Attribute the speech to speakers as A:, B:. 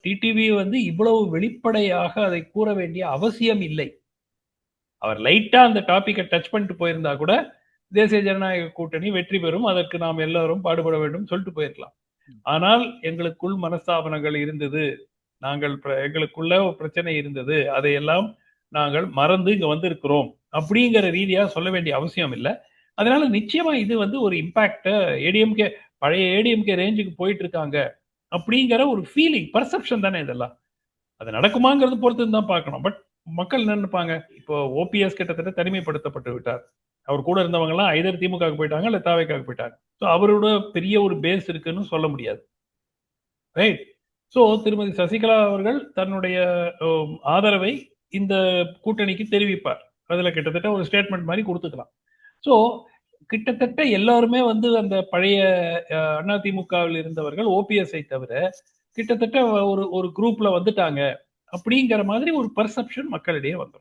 A: TTV வந்து இவ்வளவு வெளிப்படையாக அதை கூற வேண்டிய அவசியம் இல்லை. அவர் லைட்டா அந்த டாபிக்கை டச் பண்ணிட்டு போயிருந்தா கூட தேசிய ஜனநாயக கூட்டணி வெற்றி பெறும், அதற்கு நாம் எல்லாரும் பாடுபட வேண்டும் சொல்லிட்டு போயிருக்கலாம். ஆனால் எங்களுக்குள் மனஸ்தாபனங்கள் இருந்தது, நாங்கள் எங்களுக்குள்ள ஒரு பிரச்சனை இருந்தது, அதையெல்லாம் நாங்கள் மறந்து இங்க வந்திருக்கிறோம் அப்படிங்கிற ரீதியா சொல்ல வேண்டிய அவசியம் இல்லை. அதனால நிச்சயமா இது வந்து ஒரு இம்பாக்ட ஏடிஎம்கே பழைய ஏடிஎம்கே ரேஞ்சுக்கு போயிட்டு இருக்காங்க அப்படிங்கிற ஒரு ஃபீலிங் பர்செப்ஷன் தானே இதெல்லாம். அது நடக்குமாங்கிறது பொறுத்து தான் பார்க்கணும். பட் மக்கள் என்ன நினைப்பாங்க? இப்போ ஓபிஎஸ் கிட்டத்தட்ட தனிமைப்படுத்தப்பட்டு விட்டார். அவர் கூட இருந்தவங்க எல்லாம் ஐதர் திமுகவுக்கு போயிட்டாங்க இல்ல தாவேக்காவுக்கு போயிட்டாங்க. ஸோ அவரோட பெரிய ஒரு பேஸ் இருக்குன்னு சொல்ல முடியாது. ரைட். ஸோ திருமதி சசிகலா அவர்கள் தன்னுடைய ஆதரவை இந்த கூட்டணிக்கு தெரிவிப்பார். அதுல கிட்டத்தட்ட ஒரு ஸ்டேட்மெண்ட் மாதிரி கொடுத்துக்கலாம். ஸோ கிட்டத்தட்ட எல்லாருமே வந்து அந்த பழைய அதிமுகவில் இருந்தவர்கள் ஓபிஎஸ்ஐ தவிர கிட்டத்தட்ட ஒரு ஒரு குரூப்ல வந்துட்டாங்க அப்படிங்கிற மாதிரி ஒரு பர்செப்ஷன் மக்களிடையே வந்துடும்.